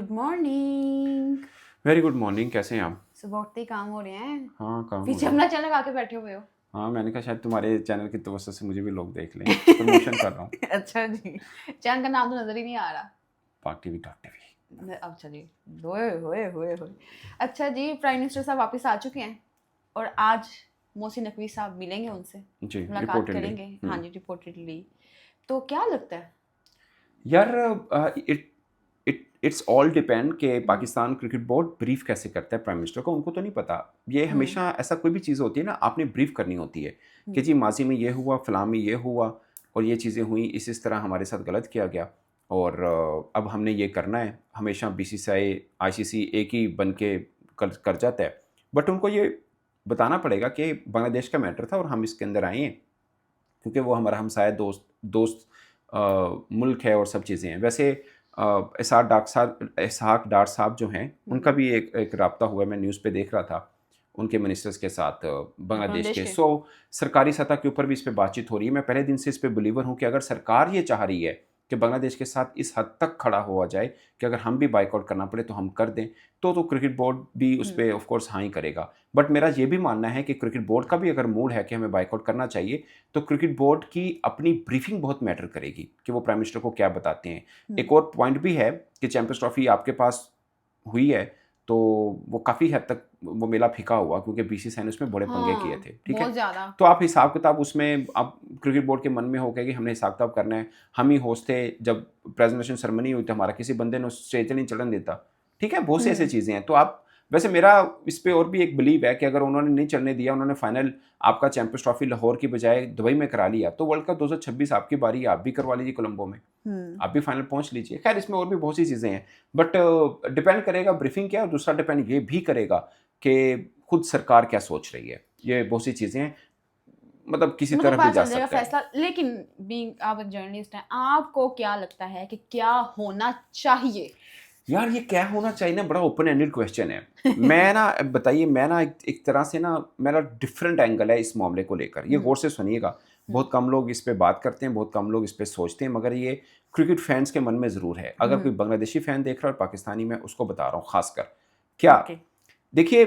Good morning. Very good morning. कैसे हैं आप? सुबह उठते ही काम हो रहे हैं। हाँ, काम हो पीछे रहा है। अपना चैनल लगा के बैठे हुए हो। हाँ, मैंने कहा शायद तुम्हारे चैनल की तवज्जो से मुझे भी लोग देख लें। प्रमोशन कर रहा हूँ। अच्छा जी, चैनल का नाम तो नजर ही नहीं आ रहा। पाक टीवी। अच्छा जी, होए होए होए होए। अच्छा जी, प्राइम मिनिस्टर साहब वापस आ चुके हैं और आज मोहसिन नकवी साहब मिलेंगे उनसे, जी, मुलाकात रिपोर्टेडली। करेंगे। हाँ जी, रिपोर्टेडली। तो क्या लगता है? यार, इट्स ऑल डिपेंड कि पाकिस्तान क्रिकेट बोर्ड ब्रीफ कैसे करता है प्राइम मिनिस्टर को। उनको तो नहीं पता। ये हमेशा ऐसा कोई भी चीज़ होती है ना, आपने ब्रीफ करनी होती है कि जी माजी में ये हुआ, फलां में ये हुआ और ये चीज़ें हुई, इस तरह हमारे साथ गलत किया गया और अब हमने ये करना है। हमेशा बीसीसीआई आईसीसी एक ही बन के कर जाता है। बट उनको ये बताना पड़ेगा कि बांग्लादेश का मैटर था और हम इसके अंदर आए हैं क्योंकि वो हमारा हमसाया दोस्त दोस्त मुल्क है और सब चीज़ें हैं। वैसे इसहाक डार साहब जो हैं उनका भी एक राब्ता हुआ है, मैं न्यूज़ पे देख रहा था उनके मिनिस्टर्स के साथ बांग्लादेश के। सो सरकारी सतह के ऊपर भी इस पर बातचीत हो रही है। मैं पहले दिन से इस पर बिलीवर हूँ कि अगर सरकार ये चाह रही है कि बांग्लादेश के साथ इस हद तक खड़ा हुआ जाए कि अगर हम भी बाइकआउट करना पड़े तो हम कर दें, तो क्रिकेट बोर्ड भी उस पर ऑफ कोर्स हाँ ही करेगा। बट मेरा ये भी मानना है कि क्रिकेट बोर्ड का भी अगर मूड है कि हमें बाइकआउट करना चाहिए तो क्रिकेट बोर्ड की अपनी ब्रीफिंग बहुत मैटर करेगी कि वो प्राइम मिनिस्टर को क्या बताते हैं। एक और पॉइंट भी है कि चैंपियंस ट्रॉफी आपके पास हुई है तो वो काफ़ी हद तक वो मेला फीका हुआ क्योंकि बीसीसीआई ने उसमें बड़े पंगे किए थे। ठीक है, बहुत ज्यादा। तो आप हिसाब किताब उसमें आप क्रिकेट बोर्ड के मन में हो गया कि हमने हिसाब किताब करना है। हम ही होस्ट थे जब प्रेजेंटेशन सेरेमनी हुई थी, हमारा किसी बंदे ने उस स्टेज नहीं चढ़ने देता। ठीक है, बहुत सी ऐसी चीज़ें हैं। तो आप वैसे मेरा इस पे और भी एक बिलीव है कि अगर उन्होंने नहीं चलने दिया, उन्होंने फाइनल आपका चैंपियंस ट्रॉफी लाहौर की बजाय दुबई में करा लिया, तो वर्ल्ड कप 2026 आपकी बारी है, आप भी करवा लीजिए कोलंबो में, आप भी फाइनल पहुंच लीजिए। खैर इसमें और भी बहुत सी चीज़ें हैं बट डिपेंड करेगा ब्रीफिंग क्या, और दूसरा डिपेंड ये भी करेगा कि खुद सरकार क्या सोच रही है। ये बहुत सी चीज़ें हैं, मतलब किसी उनको तरफ पता भी जा चल जाएगा सकता है। फैसला। लेकिन बीइंग आप एक जर्नलिस्ट हैं, आपको क्या लगता है कि क्या होना चाहिए? यार ये क्या होना चाहिए ना, बड़ा ओपन एंडेड क्वेश्चन है। मैं ना बताइए, मैं ना एक तरह से ना मेरा डिफरेंट एंगल है इस मामले को लेकर। ये गौर से सुनिएगा। बहुत कम लोग इस पे बात करते हैं, बहुत कम लोग इस पे सोचते हैं, मगर ये क्रिकेट फैंस के मन में ज़रूर है। अगर कोई बांग्लादेशी फ़ैन देख रहा है और पाकिस्तानी, मैं उसको बता रहा हूँ खासकर। क्या ओके। देखिए,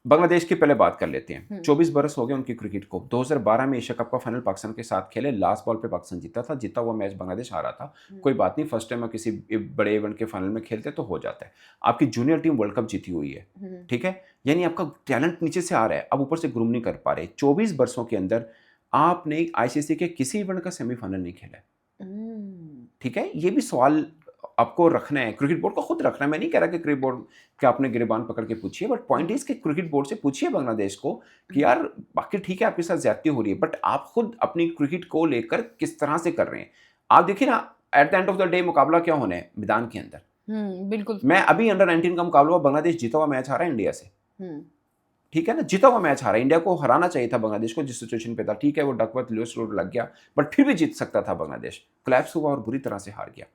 बांग्लादेश की पहले बात कर लेते हैं। 24 बरस हो गए उनकी क्रिकेट को। 2012 में एशिया कप का फाइनल पाकिस्तान के साथ खेले, लास्ट बॉल पे पाकिस्तान जीता था। जीता हुआ मैच बांग्लादेश हारा था। कोई बात नहीं, फर्स्ट टाइम आप किसी बड़े इवेंट के फाइनल में खेलते तो हो जाता है। आपकी जूनियर टीम वर्ल्ड कप जीती हुई है, ठीक है, यानी आपका टैलेंट नीचे से आ रहा है, अब ऊपर से ग्रूम नहीं कर पा रहे। 24 बरसों के अंदर आपने आईसीसी के किसी इवेंट का सेमीफाइनल नहीं खेला है। ठीक है, ये भी सवाल आपको रखना है, क्रिकेट बोर्ड को खुद रखना है। मैं नहीं कह रहा कि क्रिकेट बोर्ड के आपने गिरबान पकड़ के पूछिए, बट पॉइंट इज कि क्रिकेट बोर्ड से पूछिए बांग्लादेश को कि यार बाकी ठीक है आपके साथ ज्यादती हो रही है, बट आप खुद अपनी क्रिकेट को लेकर किस तरह से कर रहे हैं। आप देखिए ना, at the end of the day मुकाबला क्या होना है मैदान के अंदर। बिल्कुल। मैं अभी अंडर 19 का मुकाबला हुआ, बांग्लादेश जीता हुआ मैच हारा है इंडिया से। ठीक है ना, जीता हुआ मैच हारा। इंडिया को हराना चाहिए था बांग्लादेश को जिस सिचुएशन पे था। ठीक है, वो डकवर्थ लुईस रोड लग गया, बट फिर भी जीत सकता था बांग्लादेश। कोलैप्स हुआ और बुरी तरह से हार गया।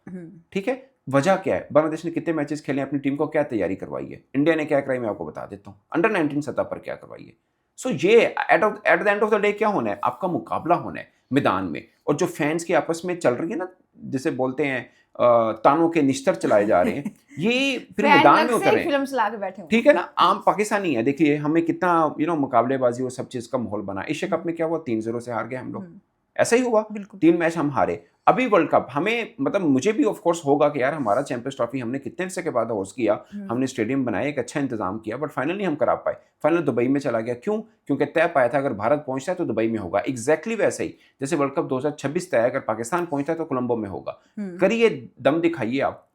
ठीक है, वजह क्या है? बांग्लादेश ने कितने मैचेस खेले, अपनी टीम को क्या तैयारी करवाई है, इंडिया ने क्या कराई, मैं आपको बता देता हूँ। अंडर 19 सतह पर क्या करवाई है। सो ये at the end of the day क्या होना है, आपका मुकाबला होना है मैदान में। और जो फैंस की आपस में चल रही है ना, जिसे बोलते हैं तानों के निश्तर चलाए जा रहे हैं, ये फिर फैन मैदान अलग में से उतर रहे हैं। फिल्म चला के बैठे हुए ठीक है ना, आम पाकिस्तानी है। देखिए हमें कितना मुकाबलेबाजी और सब चीज का माहौल बना। एशिया कप में क्या हुआ, 3-0 से हार गए हम लोग। ऐसा ही हुआ, बिल्कुल। 3 मैच हम हारे। अभी वर्ल्ड कप हमें, मतलब मुझे भी ऑफ कोर्स होगा कि यार हमारा चैंपियंस ट्रॉफी हमने कितने अरसे के बाद होस्ट किया, हमने स्टेडियम बनाया, एक अच्छा इंतजाम किया, बट फाइनल नहीं हम करा पाए। फाइनल दुबई में चला गया। क्यों? क्योंकि तय पाया था अगर भारत पहुंचता है तो दुबई में होगा। एग्जैक्टली वैसे ही जैसे वर्ल्ड कप 2026 तय है, अगर पाकिस्तान पहुंचता है तो कोलंबो में होगा। करिए, दम दिखाइए आप।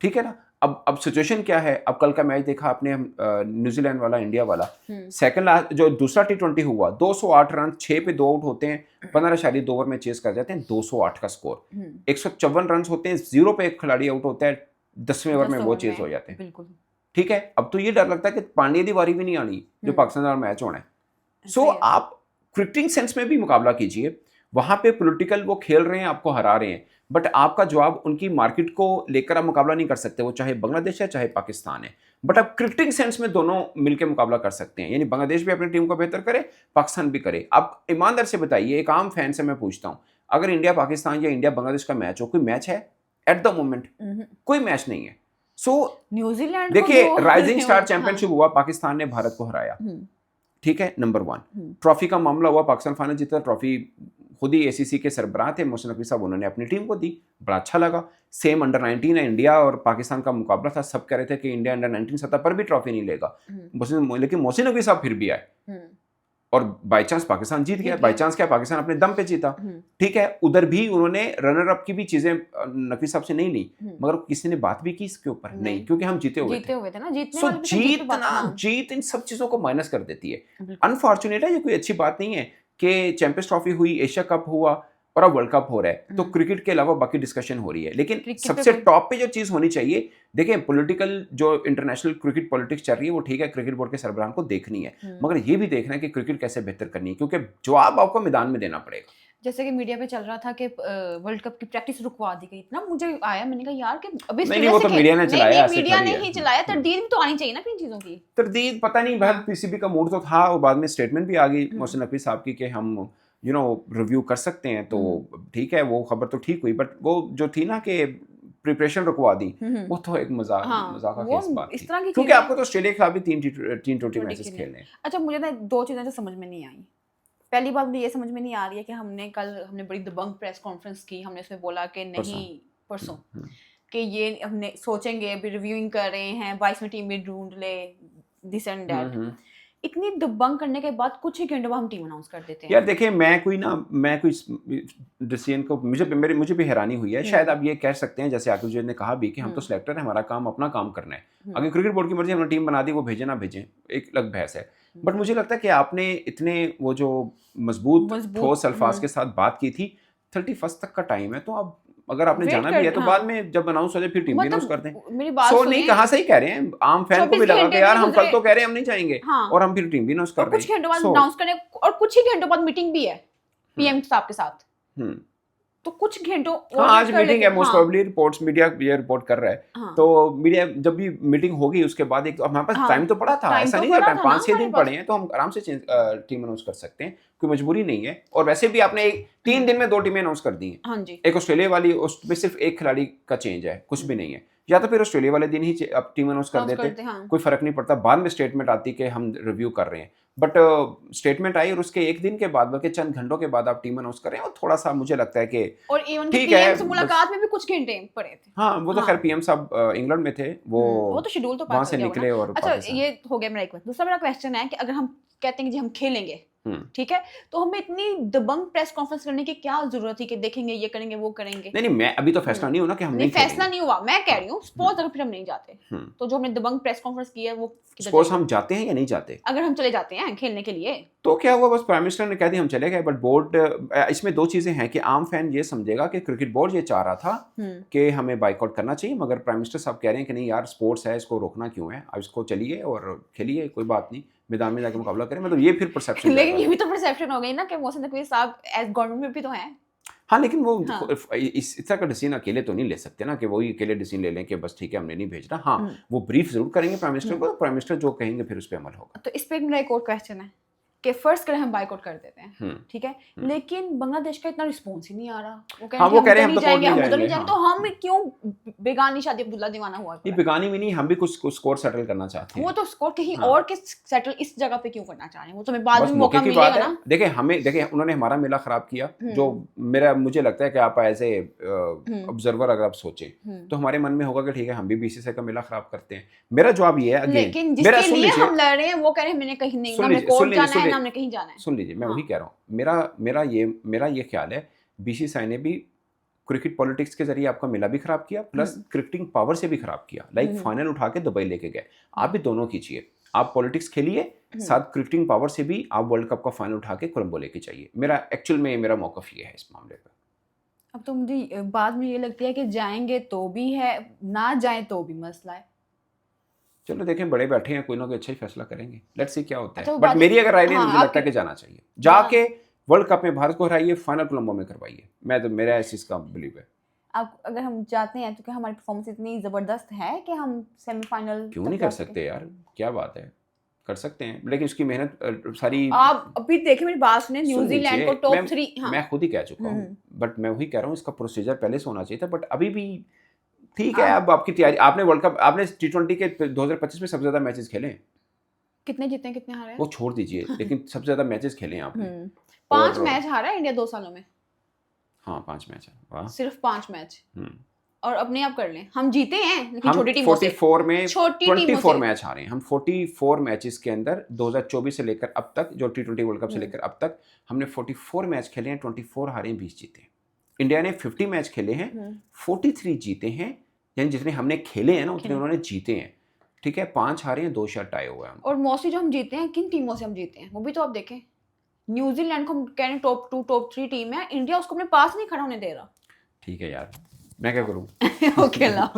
ठीक है ना, अब सिचुएशन क्या है। अब कल का मैच देखा आपने, न्यूजीलैंड वाला, इंडिया वाला, सेकंड जो दूसरा T20 हुआ, 208 रन, 6 पे 2 आउट होते हैं, 15.2 ओवर में चेस कर जाते हैं, 208 का स्कोर। 154 रन होते हैं, 0 पे एक खिलाड़ी आउट होता है, 10वें ओवर में वो चेस हो जाते हैं। बिल्कुल। ठीक है, अब तो ये डर लगता है कि पांड्या की बारी भी नहीं आनी जो पाकिस्तान वाला मैच होना है। सो आप क्रिकेटिंग सेंस में भी मुकाबला कीजिए। वहां पे पॉलिटिकल वो खेल रहे हैं, आपको हरा रहे हैं, बट आपका जवाब उनकी मार्केट को लेकर आप मुकाबला नहीं कर सकते, वो चाहे बांग्लादेश है चाहे पाकिस्तान है। बट आप क्रिकेटिंग सेंस में दोनों मिलकर मुकाबला कर सकते हैं, यानी बांग्लादेश भी अपनी टीम को बेहतर करे, पाकिस्तान भी करे। आप ईमानदार से बताइए, एक आम फैन से मैं पूछता हूं, अगर इंडिया पाकिस्तान या इंडिया बांग्लादेश का मैच हो, कोई मैच है एट द मोमेंट? कोई मैच नहीं है। सो न्यूजीलैंड देखिए को राइजिंग स्टार हाँ। चैंपियनशिप हुआ, पाकिस्तान ने भारत को हराया, ठीक है, नंबर 1। ट्रॉफी का मामला हुआ, पाकिस्तान फाइनल जीता, ट्रॉफी खुद ही एसीसी के सरबराह थे मोहसिन नकवी साहब, उन्होंने अपनी टीम को दी, बड़ा अच्छा लगा। सेम अंडर 19 है, इंडिया और पाकिस्तान का मुकाबला था, सब कह रहे थे कि इंडिया अंडर 19 सतह पर भी ट्रॉफी नहीं लेगा, लेकिन मोहसिन नकवी साहब फिर भी आए और बाई चांस पाकिस्तान जीत गया। बाई चांस क्या, पाकिस्तान अपने दम पे जीता, ठीक है। उधर भी उन्होंने रनर अप की भी चीजें नकवी साहब से नहीं ली, मगर किसी ने बात भी की इसके ऊपर? नहीं, क्योंकि हम जीते हुए थे ना। सो जीत इन सब चीजों को माइनस कर देती है। अनफॉर्चुनेट है, ये कोई अच्छी बात नहीं है कि चैंपियंस ट्रॉफी हुई, एशिया कप हुआ और अब वर्ल्ड कप हो रहा है, तो क्रिकेट के अलावा बाकी डिस्कशन हो रही है। लेकिन सबसे टॉप पे जो चीज होनी चाहिए, देखें पॉलिटिकल जो इंटरनेशनल क्रिकेट पॉलिटिक्स चल रही है वो ठीक है, क्रिकेट बोर्ड के सरबराह को देखनी है, मगर ये भी देखना है कि क्रिकेट कैसे बेहतर करनी है, क्योंकि जवाब आपको मैदान में देना पड़ेगा। जैसे कि मीडिया पे चल रहा था कि वर्ल्ड कप की प्रैक्टिस रुकवा दी गई, इतना मुझे आया, मैंने कहा यार कि अभी नहीं, वो तो मीडिया ने चलाया, मीडिया ने ही चलाया, तरदीद तो आनी चाहिए ना इन चीजों की। तरदीद पता नहीं, बहुत पीसीबी का मूड तो था, और बाद में स्टेटमेंट भी आ गई मोहसिन नकवी साहब की कि हम रिव्यू कर सकते हैं, तो ठीक है, वो खबर तो ठीक हुई, बट वो जो थी ना कि प्रिपरेशन रुकवा दी, वो तो एक मजाक का केस बात थी, क्योंकि आपको तो ऑस्ट्रेलिया के खिलाफ भी 3 T20 मैचेस खेलने हैं। अच्छा, मुझे ना 2 चीजें तो समझ में नहीं आई। पहली बात मुझे ये समझ में नहीं आ रही है कि हमने बड़ी दबंग प्रेस कॉन्फ्रेंस की, हमने उसमें बोला कि नहीं, परसों कि ये हमने सोचेंगे, अभी रिव्यूइंग कर रहे हैं, 22वीं टीम में ढूंढ ले, दिस एंड दैट। इतनी दबंग करने के बाद कुछ ही घंटों बाद हम टीम अनाउंस कर देते हैं। यार देखिए, मैं कोई डिसीजन को मुझे भी हैरानी हुई है। शायद आप ये कह सकते हैं, जैसे आकिब जी ने कहा भी, कि हम तो सिलेक्टर हैं, हमारा काम अपना काम करना है। अगर क्रिकेट बोर्ड की मर्जी, हमने टीम बना दी, वो भेजे ना भेजें, एक अलग बहस है। बट मुझे लगता है कि आपने इतने वो जो मजबूत ठोस अल्फाज के साथ बात की थी, 31 तक का टाइम है, तो अब अगर आपने जाना भी है तो बाद में जब अनाउंस हो जाए फिर टीम भी अनाउंस कर दें। मेरी बात सो नहीं, कहाँ सही कह रहे हैं, आम फैन को भी लगा कि यार हम कल तो कह रहे हैं हम नहीं जाएंगे, और हम फिर टीम भी अनाउंस कर रहे हैं। कुछ घंटों बाद अनाउंस करने, और कुछ ही घंटों बाद मीटिंग भी है पीएम साहब के साथ, तो कुछ घंटों आज मीटिंग है, मोस्ट प्रोबेबली रिपोर्ट्स मीडिया ये रिपोर्ट कर रहा है, तो मीडिया जब भी मीटिंग होगी उसके बाद एक हमारे पास टाइम तो पड़ा था, ऐसा नहीं है टाइम 5-6 दिन पड़े हैं, तो हम आराम से टीम अनाउंस कर सकते हैं, कोई मजबूरी नहीं है। और वैसे भी आपने 3 दिन में 2 टीमें अनाउंस कर दी हैं, एक ऑस्ट्रेलिया वाली, उसमें सिर्फ एक खिलाड़ी का चेंज है, कुछ भी नहीं है, या तो फिर ऑस्ट्रेलिया वाले दिन ही अब टीम अनाउंस कर देते, कोई फर्क नहीं पड़ता, बाद में स्टेटमेंट आती कि हम रिव्यू कर रहे हैं, बट स्टेटमेंट आई और उसके एक दिन के बाद, बल्कि चंद घंटों के बाद आप टीम अनाउंस कर रहे हैं, और थोड़ा सा मुझे लगता है कि और इवन पीएम से मुलाकात में भी कुछ घंटे पड़े थे। हाँ, वो तो खैर पीएम साहब इंग्लैंड में थे, वो तो शेड्यूल तो वहां से निकले और अच्छा, ये हो गया मेरा एक। दूसरा मेरा क्वेश्चन है कि अगर हम कहते हैं कि जी हम खेलेंगे, ठीक है, तो हमें इतनी दबंग प्रेस कॉन्फ्रेंस करने की क्या जरूरत थी कि देखेंगे, ये करेंगे, वो करेंगे? नहीं, मैं अभी तो फैसला नहीं हुआ ना कि हम नहीं फैसला नहीं हुआ, मैं कह रही हूँ सपोज अगर फिर हम नहीं जाते, तो जो हमने दबंग प्रेस कॉन्फ्रेंस की है वो सपोज हम जाते हैं या नहीं जाते, अगर हम चले जाते हैं खेलने के लिए, तो क्या हुआ, बस प्राइम मिनिस्टर ने कह दिया हम चले गए, बट बोर्ड, इसमें 2 चीजें हैं कि आम फैन ये समझेगा कि क्रिकेट बोर्ड ये चाह रहा था कि हमें बाइकआउट करना चाहिए, मगर प्राइम मिनिस्टर साहब कह रहे हैं कि नहीं यार, स्पोर्ट्स है, इसको रोकना क्यों है, अब इसको चलिए और खेलिए, कोई बात नहीं, मैदान में जाकर मुकाबला करें, मतलब ये फिर परसेप्शन। लेकिन ये भी तो परसेप्शन हो गई ना कि मोहसिन नकवी साहब एज गवर्नमेंट में भी तो हैं। हाँ, लेकिन वो इस तरह का डिसीजन अकेले तो नहीं ले सकते ना, कि वही अकेले डिसीजन ले लें कि बस ठीक है हमने नहीं भेजना। हाँ, वो ब्रीफ जरूर करेंगे प्राइम मिनिस्टर को, प्राइम मिनिस्टर जो कहेंगे फिर उस पर अमल होगा। तो इस पे मेरा एक और क्वेश्चन है कि फर्स्ट करें हम बाइकआउट कर देते हैं, ठीक है, लेकिन बांग्लादेश का इतना रिस्पॉन्स ही नहीं आ रहा, वो कह रहे हैं हम तो नहीं जाएंगे, तो हम क्यों बेगानी शादी अब्दुल्ला दीवाना हुआ? ये बेगानी भी नहीं, हम भी कुछ स्कोर सेटल करना चाहते हैं। वो तो स्कोर कहीं और के सेटल इस जगह पे क्यों करना चाह रहे हैं, वो तो मैं बाद में मौका मिलेगा ना। देखिए उन्होंने हमारा मेला खराब किया, जो मुझे लगता है कि आप एज ए ऑब्जर्वर अगर आप सोचे तो हमारे मन में होगा कि ठीक है हम भी बीसीसीआई का मेला खराब करते हैं। मेरा जवाब ये है, लेकिन जिसके लिए हम लड़ रहे हैं वो कह रहे हैं मैंने कहीं नहीं, हमने कोर्ट जाना है, हमने कहीं जाना है। सुन लीजिए, मैं वही कह रहा हूँ, मेरा ये ख्याल है, बीसीसीआई ने भी क्रिकेट पॉलिटिक्स के जरिए आपका मेला भी खराब किया, प्लस क्रिकेटिंग पावर से भी खराब किया। लाइक फाइनल उठा के दुबई लेके गए, आप भी दोनों कीजिए, आप पॉलिटिक्स खेलिए, साथ क्रिकेटिंग पावर से भी आप वर्ल्ड कप का फाइनल उठा के कोलंबो लेके जाइए। मेरा मौकफ ये है इस मामले पर। अब तो मुझे बाद में ये लगता है कि जाएंगे तो भी है, ना जाए तो भी मसला है। चलो देखें, बड़े बैठे हैं, कोई ना कोई अच्छा ही फैसला करेंगे, लेट्स सी क्या होता है। बट मेरी अगर राय नहीं, मुझे लगता है कि जाना चाहिए, जाके वर्ल्ड कप में भारत को हराइए, फाइनल कोलंबो में करवाइए। मेरा इस चीज का बिलीव है। अब अगर हम जाते हैं तो क्या हमारी परफॉर्मेंस इतनी जबरदस्त है कि हम सेमीफाइनल क्यों नहीं कर सकते यार, क्या बात है, कर सकते हैं, लेकिन उसकी मेहनत सारी। आप अभी देखिए, मेरी बात सुने, न्यूजीलैंड को टॉप 3, मैं खुद ही कह चुका हूँ, बट मैं वही कह रहा हूँ, इसका प्रोसीजर पहले से होना चाहिए था, बट अभी भी ठीक है, अब आपकी तैयारी, आपने वर्ल्ड कप, आपने T20 के 2025 में सबसे ज्यादा मैचेस खेले हैं, कितने जीते हैं कितने हारे हैं? वो छोड़ दीजिए, लेकिन सबसे ज्यादा मैचेस खेले हैं आपने। 5 और- मैच हारा है इंडिया 2 सालों में, हाँ 5 मैच है, वाह। सिर्फ 5 मैच। हम्म। और अपने आप कर लें, हम जीते हैं लेकिन हम छोटी टीमों से। 44 में छोटी टीमों 24 से। मैच हारे हैं हम। 44 मैचेस के अंदर 2024 से लेकर अब तक, जो T20 वर्ल्ड कप से लेकर अब तक हमने 44 मैच खेले हैं, 24 हारे हैं, 20 जीते हैं। इंडिया ने 50 मैच खेले हैं, 43 जीते हैं, यानी जितने हमने खेले हैं ना उतने उन्होंने जीते हैं, ठीक है। 5 हारे हैं, 2 शॉट टाई हुआ है। और मोस्टली जो हम जीते हैं किन टीमों से हम जीते हैं वो भी तो आप देखें। न्यूजीलैंड को हम कह रहे हैं टॉप 2 टॉप 3 टीम है, इंडिया उसको अपने पास नहीं खड़ा होने दे रहा। ठीक है यार, मैं क्या करूँ। ओके अल्लाह हाफ़िज़।